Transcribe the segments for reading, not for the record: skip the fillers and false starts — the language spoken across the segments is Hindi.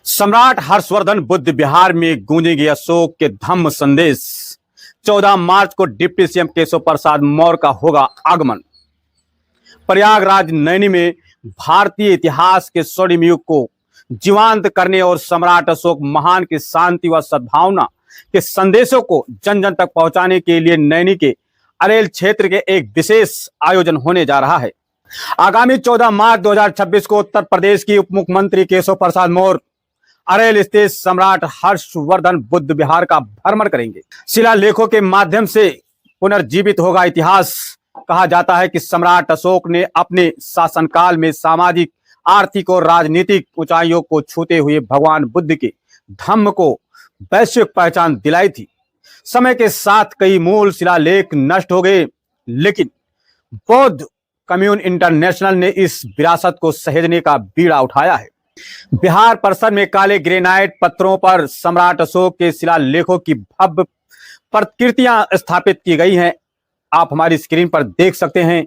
सम्राट हर्षवर्धन बुद्ध विहार में गूंजेंगे अशोक के धम्म संदेश। 14 मार्च को डिप्टी सीएम केशव प्रसाद मौर्य का होगा आगमन। प्रयागराज नैनी में भारतीय इतिहास के स्वर्णिम युग को जीवांत करने और सम्राट अशोक महान की शांति व सद्भावना के संदेशों को जन जन तक पहुंचाने के लिए नैनी के अरेल क्षेत्र के एक विशेष आयोजन होने जा रहा है। आगामी 14 मार्च 2026 को उत्तर प्रदेश की उप मुख्यमंत्री केशव प्रसाद मौर्य अरेल स्थित सम्राट हर्षवर्धन बुद्ध विहार का भ्रमण करेंगे। शिलालेखों के माध्यम से पुनर्जीवित होगा इतिहास। कहा जाता है कि सम्राट अशोक ने अपने शासनकाल में सामाजिक, आर्थिक और राजनीतिक ऊंचाइयों को छूते हुए भगवान बुद्ध के धम्म को वैश्विक पहचान दिलाई थी। समय के साथ कई मूल शिलालेख नष्ट हो गए, लेकिन बौद्ध कम्युन इंटरनेशनल ने इस विरासत को सहेजने का बीड़ा उठाया है। बिहार परिसर में काले ग्रेनाइट पत्थरों पर सम्राट अशोक के शिलालेखों की भव्य प्रतिकृतियां स्थापित की गई हैं। आप हमारी स्क्रीन पर देख सकते हैं।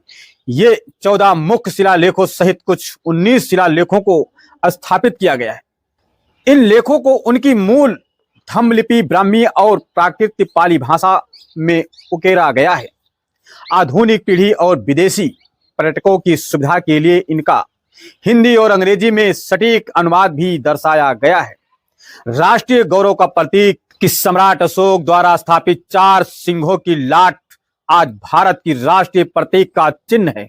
ये 14 मुख्य शिलालेखों सहित कुछ 19 शिलालेखों को स्थापित किया गया है। इन लेखों को उनकी मूल धम्म लिपि, ब्राह्मी और प्राकृत पाली भाषा में उकेरा गया है। आधुनिक पीढ़ी और विदेशी पर्यटकों की सुविधा के लिए इनका हिंदी और अंग्रेजी में सटीक अनुवाद भी दर्शाया गया है। राष्ट्रीय गौरव का प्रतीक कि सम्राट अशोक द्वारा स्थापित 4 सिंहों की लाट आज भारत की राष्ट्रीय प्रतीक का चिन्ह है।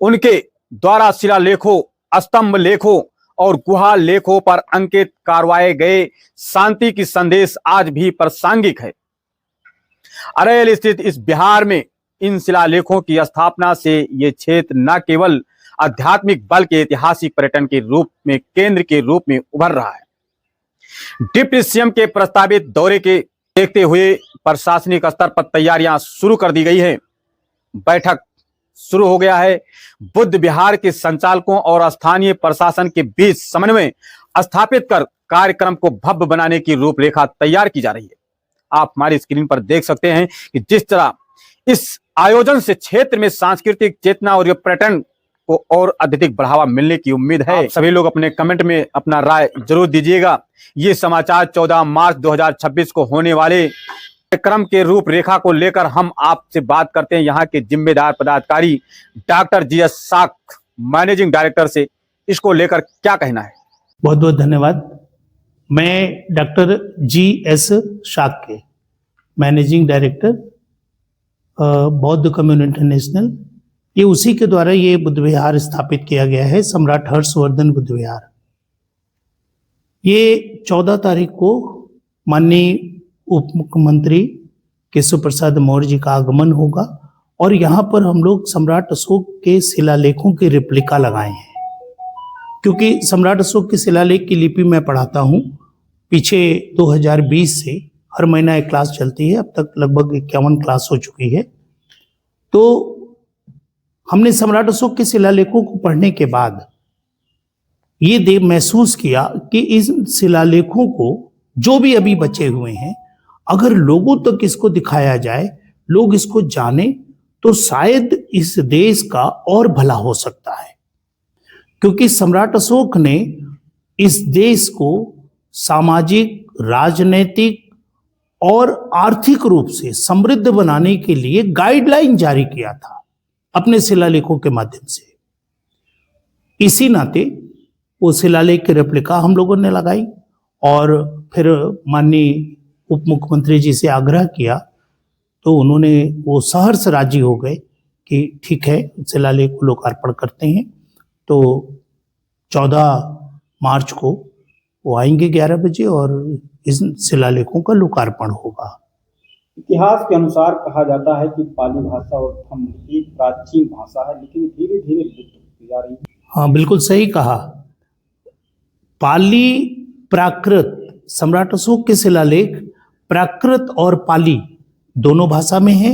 उनके द्वारा शिलालेखों, स्तंभ लेखों और गुहा लेखों पर अंकित करवाए गए शांति की संदेश आज भी प्रासंगिक है। अरेल स्थित इस बिहार में इन शिलालेखों की स्थापना से ये क्षेत्र न केवल आध्यात्मिक बल्कि ऐतिहासिक पर्यटन के रूप में केंद्र के रूप में उभर रहा है। डिप्टी सीएम के प्रस्तावित दौरे के देखते हुए प्रशासनिक स्तर पर तैयारियां शुरू कर दी गई है। बैठक शुरू हो गया है। बुद्ध विहार के संचालकों और स्थानीय प्रशासन के बीच समन्वय स्थापित कर कार्यक्रम को भव्य बनाने की रूपरेखा तैयार की जा रही है। आप हमारी स्क्रीन पर देख सकते हैं कि जिस तरह इस आयोजन से क्षेत्र में सांस्कृतिक चेतना और पर्यटन को और अधिक बढ़ावा मिलने की उम्मीद है। सभी लोग अपने कमेंट में अपना राय जरूर दीजिएगा। ये समाचार 14 मार्च 2026 को होने वाले कार्यक्रम के रूपरेखा को लेकर हम आपसे बात करते हैं यहाँ के जिम्मेदार पदाधिकारी डॉक्टर जीएस शाक, मैनेजिंग डायरेक्टर से। इसको लेकर क्या कहना है? बहुत बहुत धन्यवाद। मैं डॉक्टर जीएस शाक के मैनेजिंग डायरेक्टर बौद्ध कम्युन इंटरनेशनल, ये उसी के द्वारा ये बुद्ध विहार स्थापित किया गया है, सम्राट हर्षवर्धन बुद्ध विहार। ये 14 तारीख को माननीय उप मुख्यमंत्री केशव प्रसाद मौर्य जी का आगमन होगा और यहाँ पर हम लोग सम्राट अशोक के शिलालेखों की रेप्लिका लगाए हैं। क्योंकि सम्राट अशोक के शिलालेख की लिपि मैं पढ़ाता हूँ। पीछे 2020 से हर महीना एक क्लास चलती है, अब तक लगभग 51 क्लास हो चुकी है। तो हमने सम्राट अशोक के शिलालेखों को पढ़ने के बाद ये महसूस किया कि इस शिलालेखों को जो भी अभी बचे हुए हैं, अगर लोगों तक इसको दिखाया जाए, लोग इसको जाने, तो शायद इस देश का और भला हो सकता है। क्योंकि सम्राट अशोक ने इस देश को सामाजिक, राजनीतिक और आर्थिक रूप से समृद्ध बनाने के लिए गाइडलाइन जारी किया था अपने शिलालेखों के माध्यम से। इसी नाते वो शिलालेख की रेप्लिका हम लोगों ने लगाई और फिर माननीय उप मुख्यमंत्री जी से आग्रह किया, तो उन्होंने वो सहर्ष राजी हो गए कि ठीक है, शिलालेख को लोकार्पण करते हैं। तो 14 मार्च को वो आएंगे 11 बजे और इस शिलालेखों का लोकार्पण होगा। इतिहास के अनुसार कहा जाता है कि पाली भाषा और धम्म लिपि प्राचीन भाषा है, लेकिन धीरे धीरे लुप्त होती जा रही है। हाँ, बिल्कुल सही कहा। पाली, प्राकृत, सम्राट अशोक के शिलालेख प्राकृत और पाली दोनों भाषा में है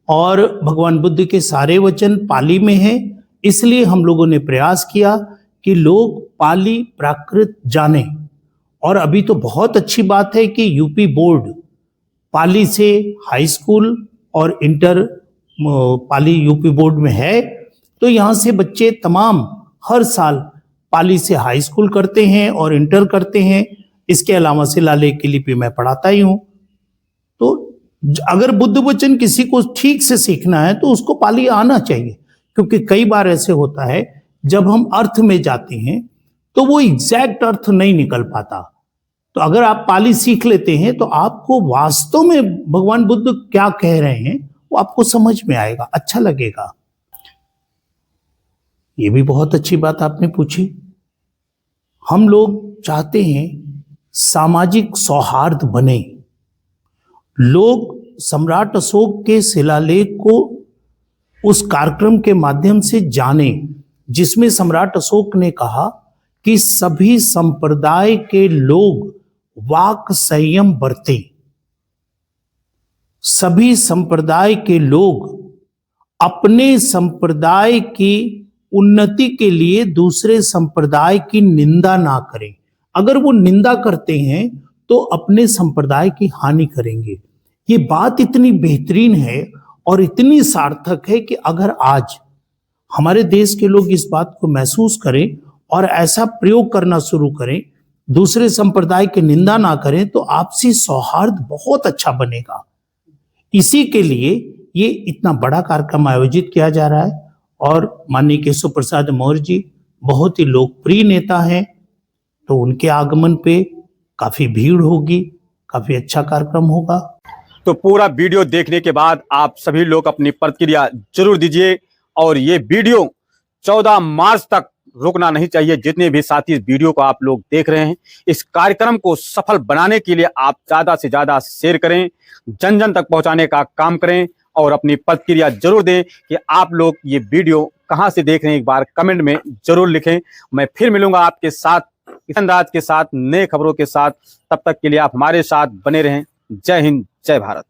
और भगवान बुद्ध के सारे वचन पाली में है। इसलिए हम लोगों ने प्रयास किया कि लोग पाली, प्राकृत जाने। और अभी तो बहुत अच्छी बात है कि यूपी बोर्ड पाली से हाई स्कूल और इंटर पाली यूपी बोर्ड में है, तो यहाँ से बच्चे तमाम हर साल पाली से हाई स्कूल करते हैं और इंटर करते हैं। इसके अलावा शिलालेख की लिपि मैं पढ़ाता ही हूं। तो अगर बुद्ध वचन किसी को ठीक से सीखना है तो उसको पाली आना चाहिए, क्योंकि कई बार ऐसे होता है जब हम अर्थ में जाते हैं तो वो एग्जैक्ट अर्थ नहीं निकल पाता। तो अगर आप पाली सीख लेते हैं तो आपको वास्तव में भगवान बुद्ध क्या कह रहे हैं वो आपको समझ में आएगा, अच्छा लगेगा। ये भी बहुत अच्छी बात आपने पूछी। हम लोग चाहते हैं सामाजिक सौहार्द बने। लोग सम्राट अशोक के शिलालेख को उस कार्यक्रम के माध्यम से जाने जिसमें सम्राट अशोक ने कहा कि सभी संप्रदाय के लोग वाक संयम बरतें। सभी संप्रदाय के लोग अपने संप्रदाय की उन्नति के लिए दूसरे संप्रदाय की निंदा ना करें। अगर वो निंदा करते हैं तो अपने संप्रदाय की हानि करेंगे। ये बात इतनी बेहतरीन है और इतनी सार्थक है कि अगर आज हमारे देश के लोग इस बात को महसूस करें और ऐसा प्रयोग करना शुरू करें, दूसरे संप्रदाय की निंदा ना करें, तो आपसी सौहार्द बहुत अच्छा बनेगा। इसी के लिए ये इतना बड़ा कार्यक्रम आयोजित किया जा रहा है और माननीय केशव प्रसाद मौर्य जी बहुत ही लोकप्रिय नेता हैं, तो उनके आगमन पे काफी भीड़ होगी, काफी अच्छा कार्यक्रम होगा। तो पूरा वीडियो देखने के बाद आप सभी लोग अपनी प्रतिक्रिया जरूर दीजिए और ये वीडियो 14 मार्च तक रुकना नहीं चाहिए। जितने भी साथी इस वीडियो को आप लोग देख रहे हैं, इस कार्यक्रम को सफल बनाने के लिए आप ज्यादा से ज्यादा शेयर करें, जन जन तक पहुंचाने का काम करें और अपनी प्रतिक्रिया जरूर दें कि आप लोग ये वीडियो कहां से देख रहे हैं, एक बार कमेंट में जरूर लिखें। मैं फिर मिलूंगा आपके साथ किशन राज के साथ नए खबरों के साथ। तब तक के लिए आप हमारे साथ बने रहें। जय हिंद, जय भारत।